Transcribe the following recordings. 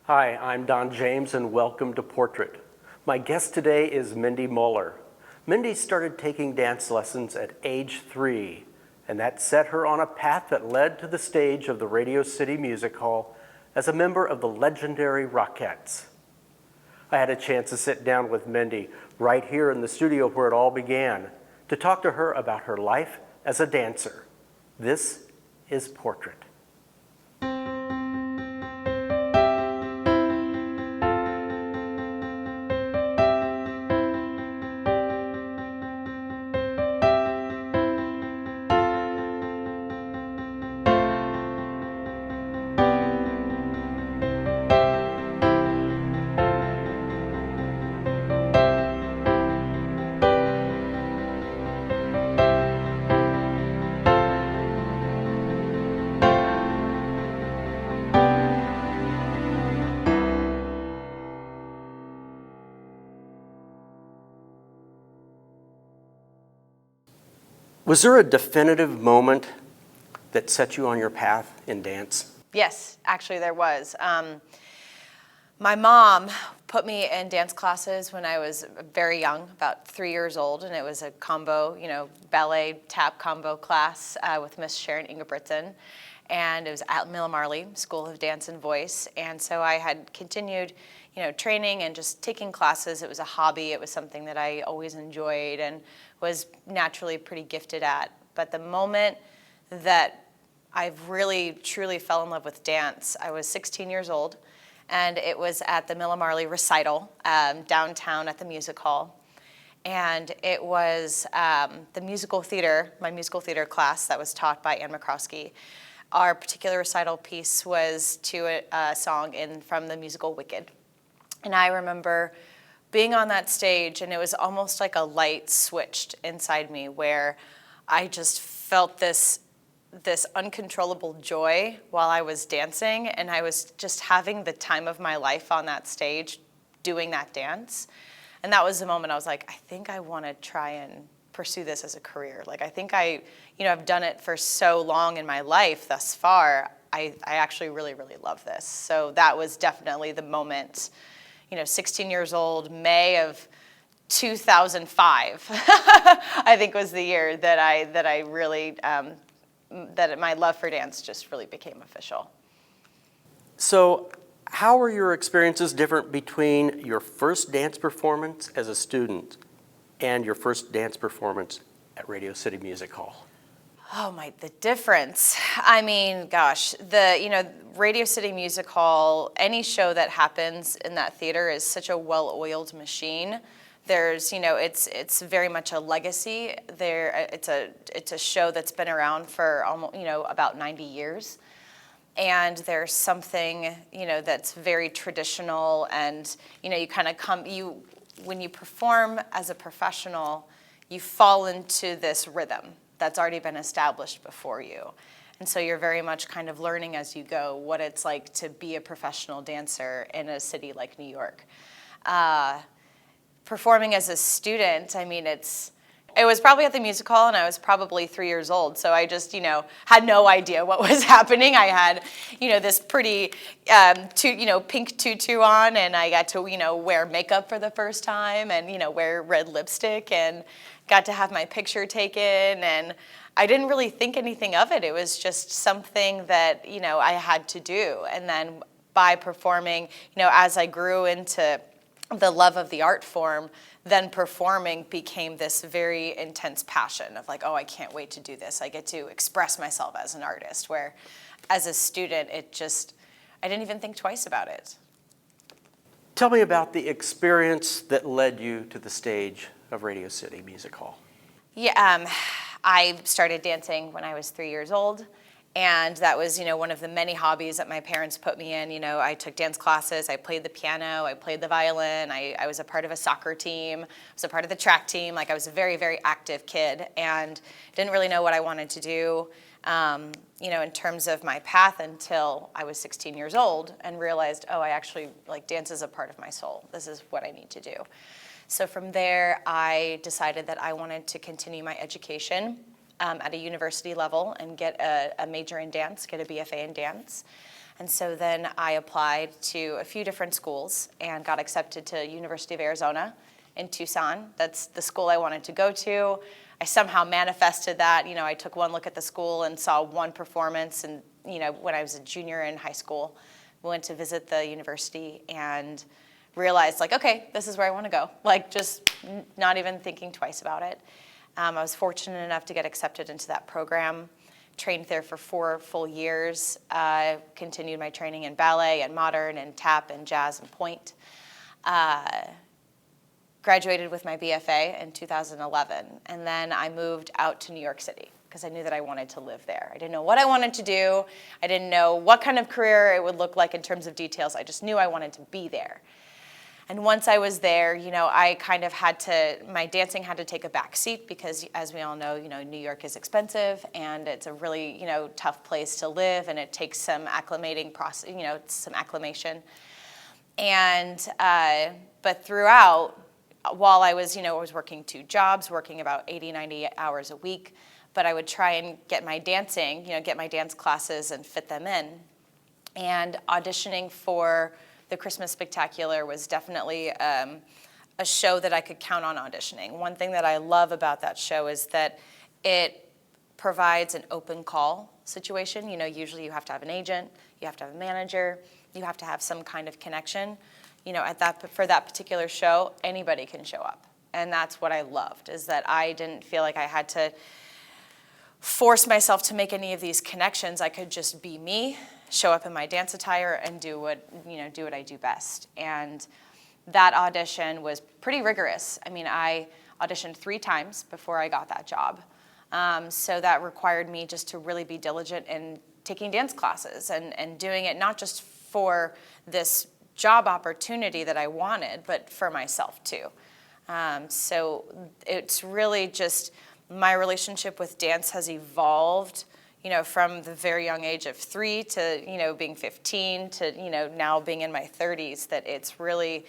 Hi, I'm Don James and welcome to Portrait. My guest today is Mindy Moeller. Mindy started taking dance lessons at age 3, and that set her on a path that led to the stage of the Radio City Music Hall as a member of the legendary Rockettes. I had a chance to sit down with Mindy right here in the studio where it all began to talk to her about her life as a dancer. This is Portrait. Was there a definitive moment that set you on your path in dance? Yes, actually there was. My mom put me in dance classes when I was very young, about 3 years old, and it was a combo, ballet tap combo class with Miss Sharon Ingebrigtsen, and it was at Miller Marley School of Dance and Voice, and so I had continued, training and just taking classes. It was a hobby. It was something that I always enjoyed and was naturally pretty gifted at. But the moment that I really, truly fell in love with dance, I was 16 years old, and it was at the Miller Marley recital downtown at the music hall. And it was the musical theater, my musical theater class that was taught by Anne McCroskey. Our particular recital piece was to a song from the musical Wicked. And I remember being on that stage, and it was almost like a light switched inside me where I just felt this uncontrollable joy while I was dancing, and I was just having the time of my life on that stage doing that dance. And that was the moment I was like, I think I want to try and pursue this as a career. Like, I think I've done it for so long in my life thus far. I actually really, really love this. So that was definitely the moment. 16 years old, May of 2005, I think was the year that I really, that my love for dance just really became official. So how were your experiences different between your first dance performance as a student and your first dance performance at Radio City Music Hall? Oh the difference. I mean, gosh, Radio City Music Hall, any show that happens in that theater is such a well-oiled machine. There's, it's very much a legacy. It's a show that's been around for almost, about 90 years. And there's something, that's very traditional, and, you kind of when you perform as a professional, you fall into this rhythm that's already been established before you. And so you're very much kind of learning as you go what it's like to be a professional dancer in a city like New York. Performing as a student, I mean, it was probably at the music hall, and I was probably 3 years old, so I just, had no idea what was happening. I had, this pretty, pink tutu on, and I got to, wear makeup for the first time, and, wear red lipstick, and got to have my picture taken, and I didn't really think anything of it. It was just something that, I had to do. And then by performing, as I grew into the love of the art form, then performing became this very intense passion of like, oh, I can't wait to do this. I get to express myself as an artist, where as a student, I didn't even think twice about it. Tell me about the experience that led you to the stage of Radio City Music Hall. Yeah, I started dancing when I was 3 years old, and that was, one of the many hobbies that my parents put me in. I took dance classes, I played the piano, I played the violin, I was a part of a soccer team, I was a part of the track team. Like, I was a very, very active kid, and didn't really know what I wanted to do, in terms of my path until I was 16 years old and realized, oh, I actually, dance is a part of my soul. This is what I need to do. So from there, I decided that I wanted to continue my education at a university level and get a major in dance, get a BFA in dance. And so then I applied to a few different schools and got accepted to University of Arizona in Tucson. That's the school I wanted to go to. I somehow manifested that. I took one look at the school and saw one performance, and when I was a junior in high school, we went to visit the university and realized, okay, this is where I want to go. Just not even thinking twice about it. I was fortunate enough to get accepted into that program, trained there for 4 full years, continued my training in ballet and modern and tap and jazz and pointe. Graduated with my BFA in 2011, and then I moved out to New York City because I knew that I wanted to live there. I didn't know what I wanted to do. I didn't know what kind of career it would look like in terms of details. I just knew I wanted to be there. And once I was there, I kind of my dancing had to take a back seat because, as we all know, New York is expensive and it's a really, tough place to live, and it takes some acclimating process, some acclimation. And, but throughout, while I was, I was working 2 jobs, working about 80, 90 hours a week, but I would try and get my dancing, get my dance classes and fit them in. And auditioning for the Christmas Spectacular was definitely a show that I could count on auditioning. One thing that I love about that show is that it provides an open call situation. Usually you have to have an agent, you have to have a manager, you have to have some kind of connection. For that particular show, anybody can show up. And that's what I loved, is that I didn't feel like I had to force myself to make any of these connections. I could just be me, show up in my dance attire, and do what I do best. And that audition was pretty rigorous. I auditioned 3 times before I got that job. So that required me just to really be diligent in taking dance classes and doing it not just for this job opportunity that I wanted, but for myself too. So it's really just my relationship with dance has evolved, from the very young age of 3 to, being 15 to, now being in my 30s, that it's really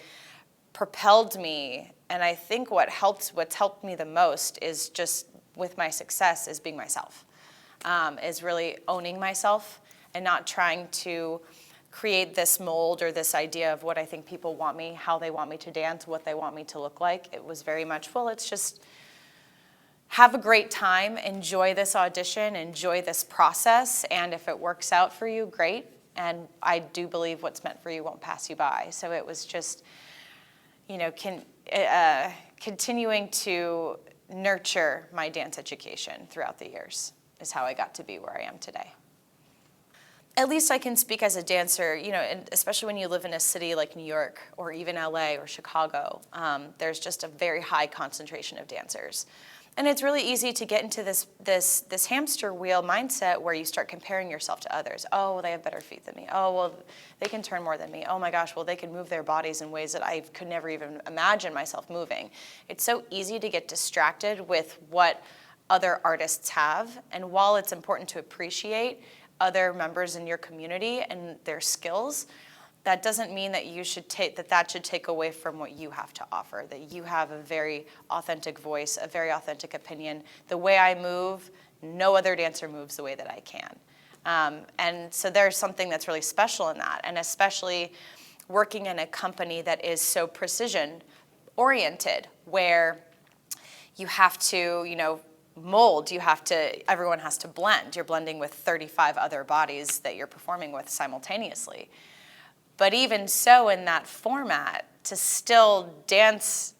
propelled me. And I think what's helped me the most is just with my success is being myself, is really owning myself and not trying to create this mold or this idea of what I think people want me, how they want me to dance, what they want me to look like. It was very much, let's just have a great time, enjoy this audition, enjoy this process, and if it works out for you, great. And I do believe what's meant for you won't pass you by. So it was just, continuing to nurture my dance education throughout the years is how I got to be where I am today. At least I can speak as a dancer, and especially when you live in a city like New York or even LA or Chicago, there's just a very high concentration of dancers. And it's really easy to get into this hamster wheel mindset where you start comparing yourself to others. Oh, well, they have better feet than me. Oh, well, they can turn more than me. Oh my gosh, well, they can move their bodies in ways that I could never even imagine myself moving. It's so easy to get distracted with what other artists have. And while it's important to appreciate other members in your community and their skills, that doesn't mean that that should take away from what you have to offer, that you have a very authentic voice, a very authentic opinion. The way I move, no other dancer moves the way that I can. And so there's something that's really special in that, and especially working in a company that is so precision-oriented, where you have to, mold, everyone has to blend. You're blending with 35 other bodies that you're performing with simultaneously. But even so, in that format, to still dance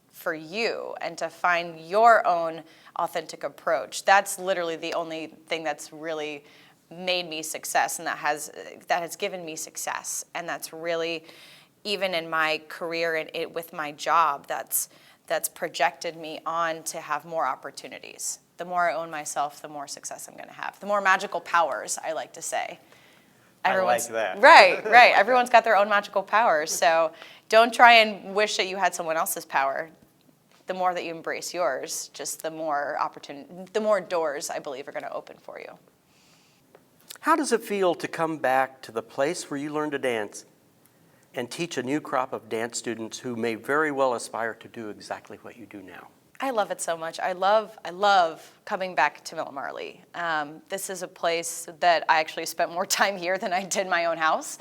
for you and to find your own authentic approach, that's literally the only thing that's really made me success, and that has given me success. And that's really, even in my career and with my job, that's projected me on to have more opportunities. The more I own myself, the more success I'm going to have. The more magical powers, I like to say. I like that. Right. Everyone's got their own magical powers. So don't try and wish that you had someone else's power. The more that you embrace yours, just the more doors, I believe, are going to open for you. How does it feel to come back to the place where you learned to dance and teach a new crop of dance students who may very well aspire to do exactly what you do now? I love it so much. I love coming back to Miller Marley. This is a place that I actually spent more time here than I did my own house.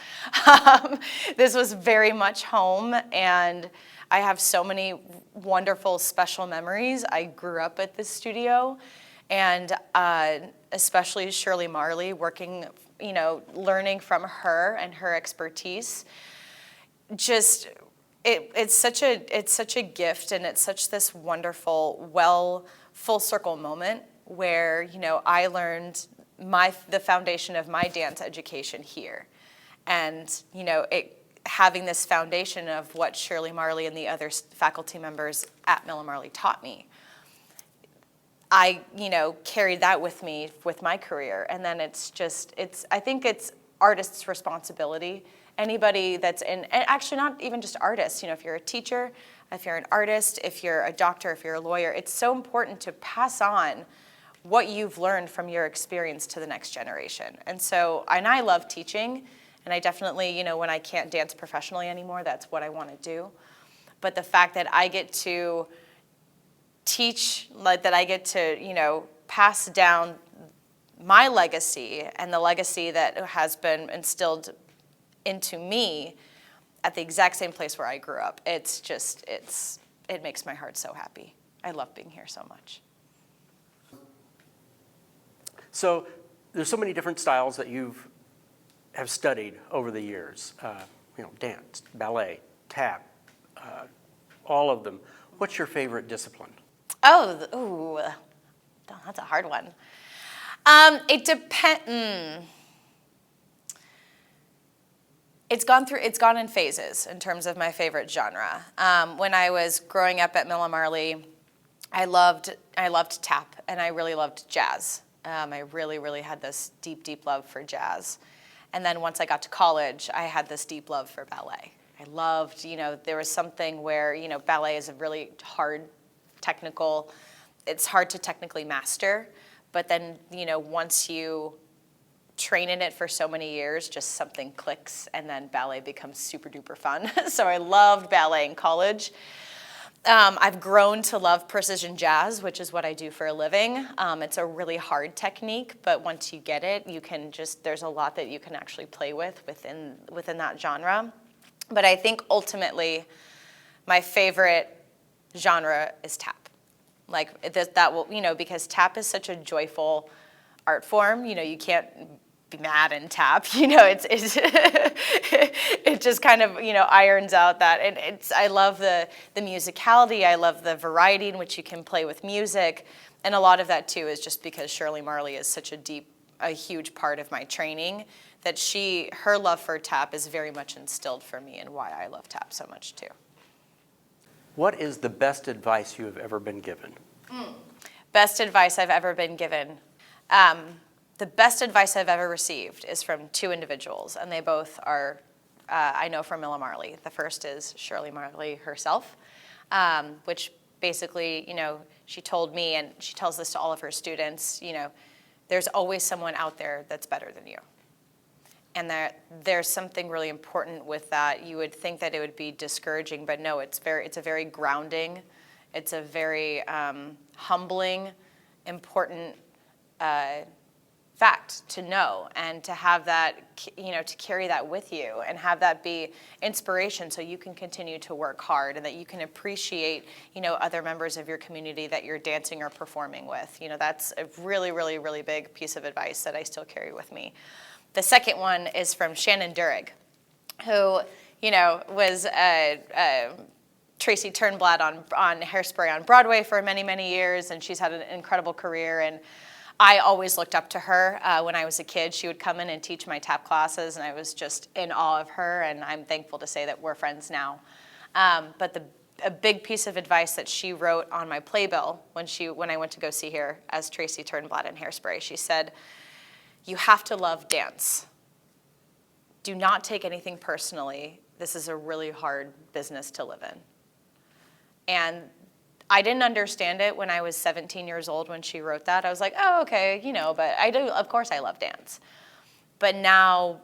This was very much home, and I have so many wonderful, special memories. I grew up at this studio, and especially Shirley Marley, working, learning from her and her expertise. Just it's such a gift, and it's such this wonderful, full circle moment where I learned the foundation of my dance education here, and having this foundation of what Shirley Marley and the other faculty members at Miller Marley taught me. I carried that with me with my career, and then I think it's artists' responsibility. Anybody that's and actually not even just artists, if you're a teacher, if you're an artist, if you're a doctor, if you're a lawyer, it's so important to pass on what you've learned from your experience to the next generation. And I love teaching, and I definitely, when I can't dance professionally anymore, that's what I want to do. But the fact that I get to teach, that I get to, pass down my legacy and the legacy that has been instilled into me at the exact same place where I grew up. It makes my heart so happy. I love being here so much. So there's so many different styles that have studied over the years. Dance, ballet, tap, all of them. What's your favorite discipline? Oh, that's a hard one. It depends. It's gone in phases in terms of my favorite genre. When I was growing up at Miller Marley, I loved tap, and I really loved jazz. I really, really had this deep, deep love for jazz. And then once I got to college, I had this deep love for ballet. I loved, there was something where, ballet is a really hard technical, it's hard to technically master, but then, once you train in it for so many years, just something clicks, and then ballet becomes super duper fun. So I loved ballet in college. I've grown to love precision jazz, which is what I do for a living. It's a really hard technique, but once you get it, there's a lot that you can actually play within that genre. But I think ultimately, my favorite genre is tap. Because tap is such a joyful art form. You can't be mad in tap. It just kind of irons out that. And I love the musicality. I love the variety in which you can play with music, and a lot of that too is just because Shirley Marley is such a huge part of my training, that her love for tap is very much instilled for me, and why I love tap so much too. What is the best advice you have ever been given? Best advice I've ever been given. The best advice I've ever received is from two individuals, and they both are, I know, from Miller Marley. The first is Shirley Marley herself, which basically, she told me, and she tells this to all of her students, there's always someone out there that's better than you. And there's something really important with that. You would think that it would be discouraging, but no, it's a very grounding, it's a very humbling, important fact to know, and to have that, to carry that with you and have that be inspiration, so you can continue to work hard and that you can appreciate, other members of your community that you're dancing or performing with. That's a really, really, really big piece of advice that I still carry with me. The second one is from Shannon Durig, who, was Tracy Turnblad on Hairspray on Broadway for many, many years, and she's had an incredible career. And I always looked up to her. When I was a kid, she would come in and teach my tap classes, and I was just in awe of her, and I'm thankful to say that we're friends now. But a big piece of advice that she wrote on my playbill when I went to go see her as Tracy Turnblad in Hairspray, she said, "You have to love dance. Do not take anything personally. This is a really hard business to live in." And I didn't understand it when I was 17 years old when she wrote that. I was like, oh, okay, but of course I love dance. But now,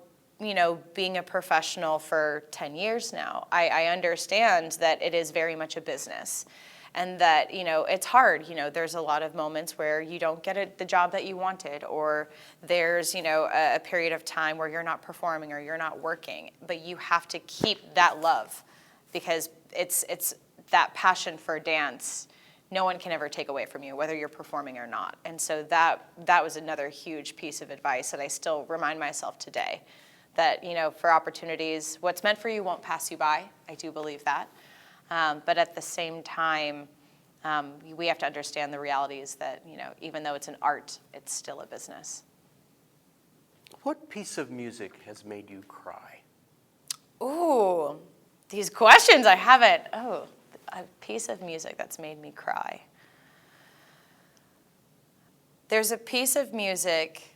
being a professional for 10 years now, I understand that it is very much a business. and that, it's hard. There's a lot of moments where you don't get the job that you wanted, or there's, a period of time where you're not performing or you're not working, but you have to keep that love, because it's that passion for dance. No one can ever take away from you, whether you're performing or not. And so that was another huge piece of advice that I still remind myself today, that, for opportunities, what's meant for you won't pass you by. I do believe that. But at the same time, we have to understand the realities that, even though it's an art, it's still a business. What piece of music has made you cry? Ooh, these questions I haven't. Oh, a piece of music that's made me cry. There's a piece of music,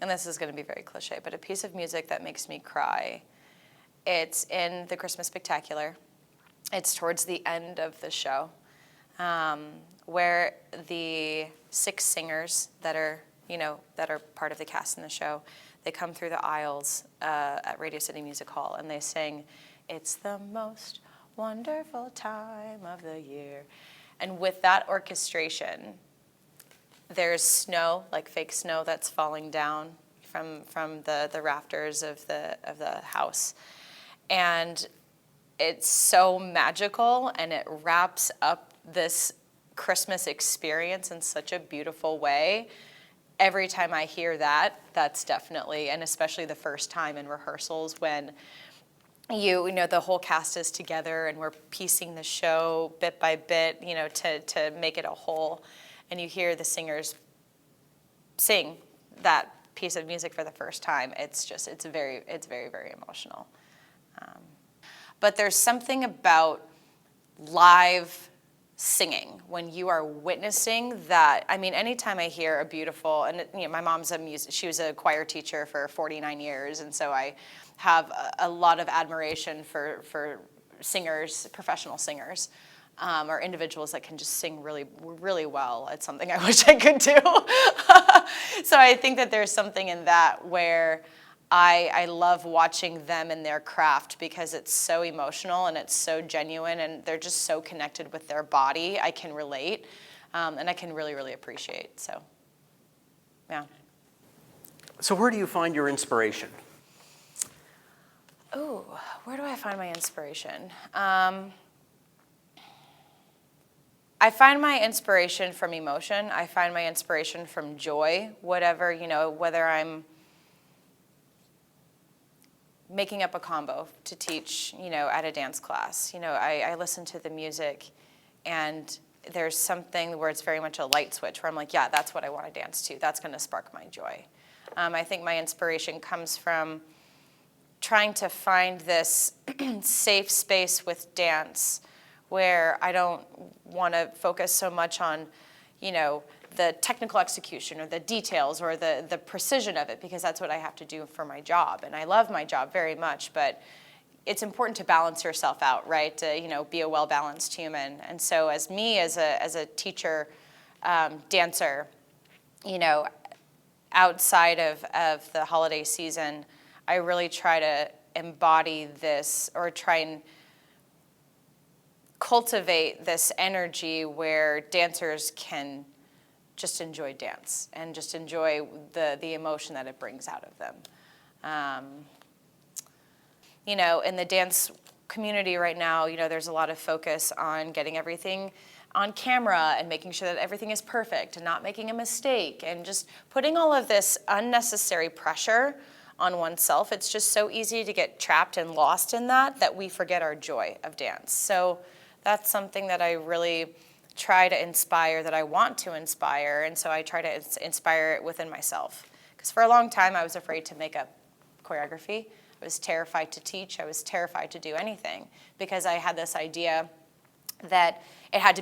and this is going to be very cliche, but a piece of music that makes me cry. It's in the Christmas Spectacular. It's towards the end of the show, where the 6 singers that are part of the cast in the show, they come through the aisles at Radio City Music Hall, and they sing, "It's the most wonderful time of the year." And with that orchestration, there's snow, like fake snow, that's falling down from the rafters of the house. And it's so magical, and it wraps up this Christmas experience in such a beautiful way. Every time I hear that, that's definitely, and especially the first time in rehearsals when the whole cast is together and we're piecing the show bit by bit, to make it a whole, and you hear the singers sing that piece of music for the first time. It's very, very emotional. But there's something about live singing when you are witnessing that. I mean, anytime I hear a beautiful, and my mom's she was a choir teacher for 49 years, and so I have a lot of admiration for singers, professional singers, or individuals that can just sing really, really well. It's something I wish I could do. So I think that there's something in that where I love watching them in their craft, because it's so emotional and it's so genuine, and they're just so connected with their body. I can relate, and I can really, really appreciate. So, yeah. So where do you find your inspiration? Oh, where do I find my inspiration? I find my inspiration from emotion. I find my inspiration from joy, whatever, whether I'm making up a combo to teach, at a dance class. I listen to the music, and there's something where it's very much a light switch where I'm like, yeah, that's what I want to dance to. That's going to spark my joy. I think my inspiration comes from trying to find this safe space with dance where I don't want to focus so much on, the technical execution or the details or the precision of it, because that's what I have to do for my job. And I love my job very much, but it's important to balance yourself out, right? To, be a well-balanced human. And so as a teacher, dancer, outside of the holiday season, I really try to embody this, or try and cultivate this energy where dancers can just enjoy dance and just enjoy the emotion that it brings out of them. In the dance community right now, there's a lot of focus on getting everything on camera and making sure that everything is perfect and not making a mistake, and just putting all of this unnecessary pressure on oneself. It's just so easy to get trapped and lost in that we forget our joy of dance. So that's something that I really try to inspire, that I want to inspire, and so I try to inspire it within myself. Because for a long time I was afraid to make up choreography. I was terrified to teach. I was terrified to do anything, because I had this idea that it had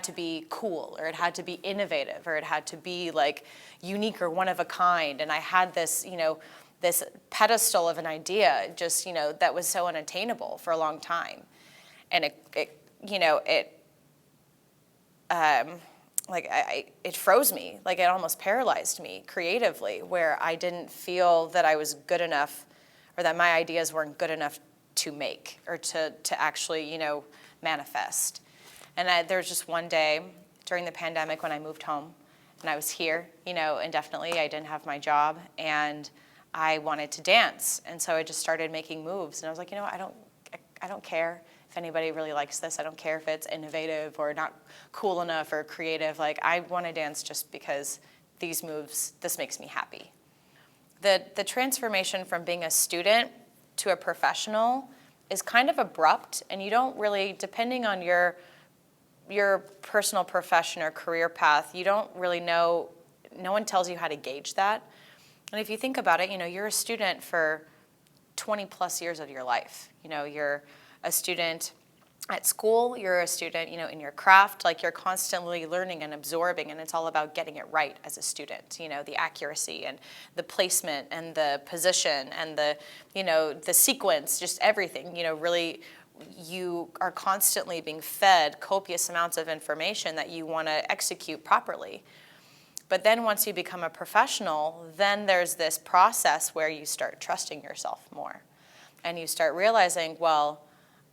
to be cool, or it had to be innovative, or it had to be like unique or one of a kind. And I had this, this pedestal of an idea, just, that was so unattainable for a long time. And it froze me, like it almost paralyzed me creatively, where I didn't feel that I was good enough, or that my ideas weren't good enough to make, or to actually, manifest. And there was just one day during the pandemic when I moved home, and I was here, indefinitely. I didn't have my job, and I wanted to dance. And so I just started making moves, and I was like, I don't care if anybody really likes this. I don't care if it's innovative or not cool enough or creative. Like, I want to dance just because these moves, this makes me happy. The transformation from being a student to a professional is kind of abrupt, and you don't really, depending on your personal profession or career path, you don't really know, no one tells you how to gauge that. And if you think about it, you're a student for 20 plus years of your life. You're a student at school, you're a student, in your craft, like you're constantly learning and absorbing, and it's all about getting it right as a student, the accuracy and the placement and the position and the sequence, just everything, really you are constantly being fed copious amounts of information that you want to execute properly. But then once you become a professional, then there's this process where you start trusting yourself more. And you start realizing, well,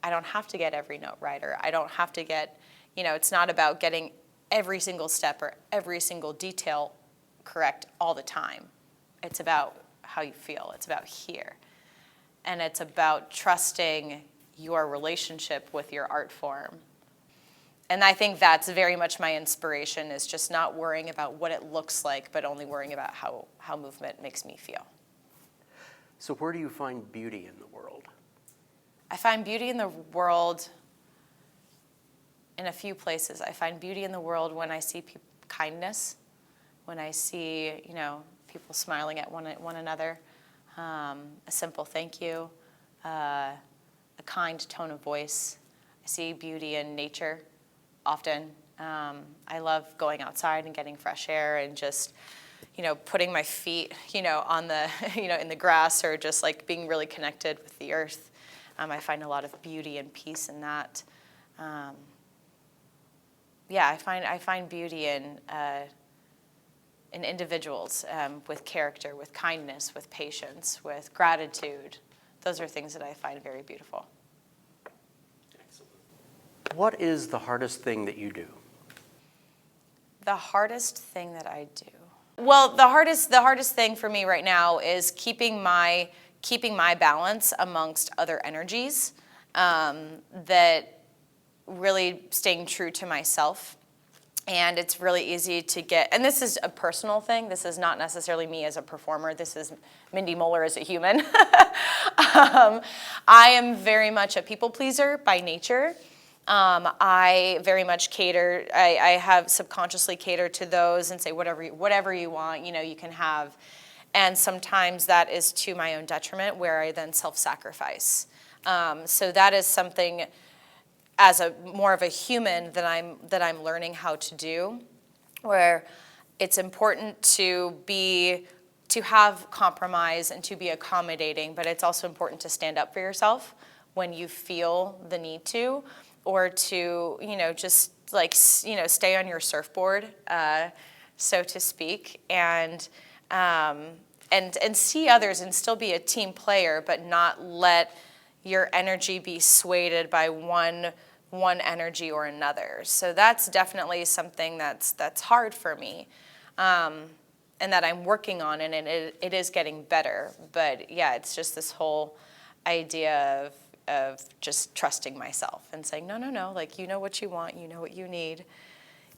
I don't have to get every note right, or I don't have to get, it's not about getting every single step or every single detail correct all the time. It's about how you feel. It's about here. And it's about trusting your relationship with your art form. And I think that's very much my inspiration, is just not worrying about what it looks like, but only worrying about how movement makes me feel. So where do you find beauty in the world? I find beauty in the world in a few places. I find beauty in the world when I see kindness, when I see, people smiling at one another, a simple thank you, a kind tone of voice. I see beauty in nature often. I love going outside and getting fresh air and just, putting my feet, on the, in the grass, or just like being really connected with the earth. I find a lot of beauty and peace in that. I find beauty in individuals, with character, with kindness, with patience, with gratitude. Those are things that I find very beautiful. Excellent. What is the hardest thing that you do? The hardest thing that I do? Well, the hardest thing for me right now is keeping my balance amongst other energies, that really staying true to myself. And it's really easy to get, and this is a personal thing, this is not necessarily me as a performer, this is Mindy Moeller as a human. I am very much a people pleaser by nature. I very much cater, I have subconsciously catered to those and say whatever you want, you can have. And sometimes that is to my own detriment, where I then self-sacrifice. So that is something as more of a human that I'm learning how to do, where it's important to have compromise and to be accommodating, but it's also important to stand up for yourself when you feel the need to, or to just like stay on your surfboard, so to speak, and see others and still be a team player, but not let your energy be swayed by one energy or another. So that's definitely something that's hard for me, and that I'm working on, and it is getting better. But yeah, it's just this whole idea of just trusting myself and saying, no, like, you know what you want, you know what you need,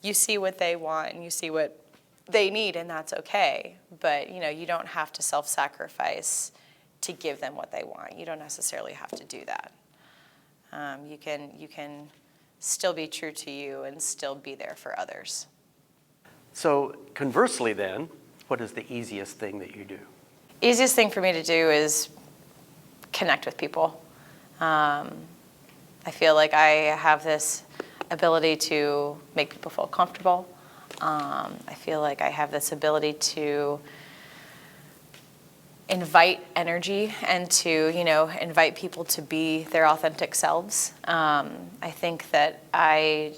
you see what they want, and you see what they need, and that's okay. But you don't have to self-sacrifice to give them what they want. You don't necessarily have to do that. You can still be true to you and still be there for others. So conversely then, what is the easiest thing that you do? Easiest thing for me to do is connect with people. I feel like I have this ability to make people feel comfortable. I feel like I have this ability to invite energy and to, invite people to be their authentic selves. I think that I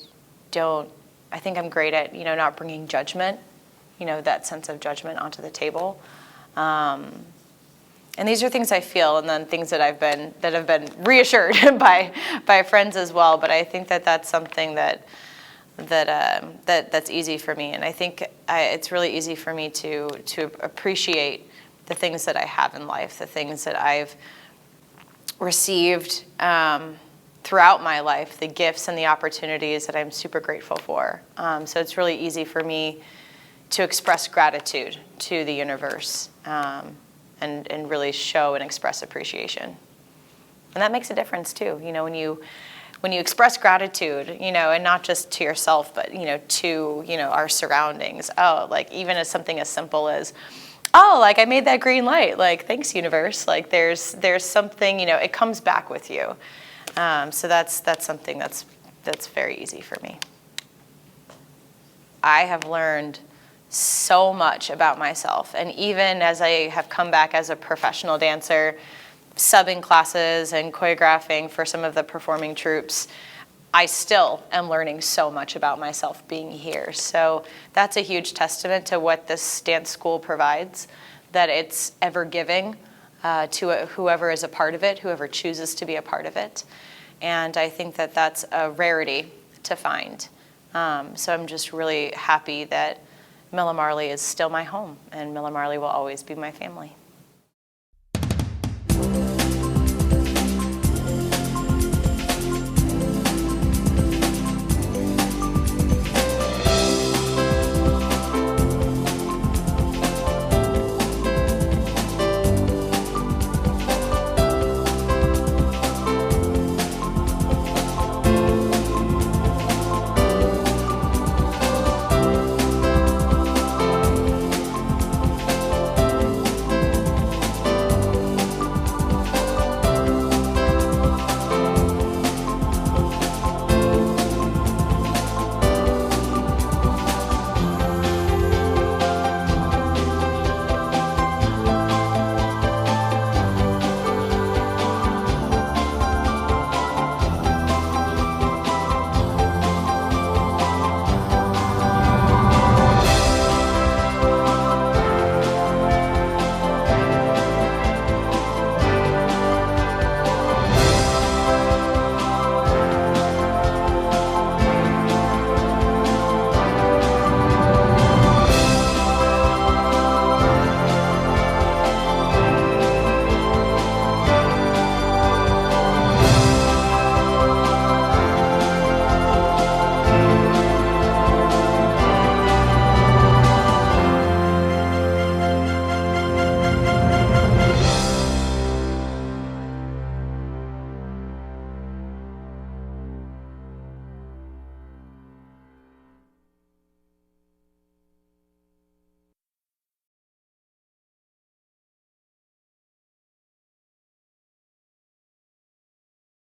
think I'm great at, not bringing judgment, that sense of judgment onto the table. these are things I feel, and then things that have been reassured by friends as well. But I think that's something that's easy for me, and I think it's really easy for me to appreciate the things that I have in life, the things that I've received throughout my life, the gifts and the opportunities that I'm super grateful for. So it's really easy for me to express gratitude to the universe, and really show and express appreciation. And that makes a difference too. When you express gratitude, and not just to yourself, but to our surroundings. Oh, like even as something as simple as, oh, like I made that green light. Like, thanks, universe. Like there's something, it comes back with you. So that's something that's very easy for me. I have learned so much about myself, and even as I have come back as a professional dancer, subbing classes and choreographing for some of the performing troupes, I still am learning so much about myself being here. So that's a huge testament to what this dance school provides, that it's ever giving to whoever is a part of it, whoever chooses to be a part of it. And I think that's a rarity to find. So I'm just really happy that Miller Marley is still my home, and Miller Marley will always be my family.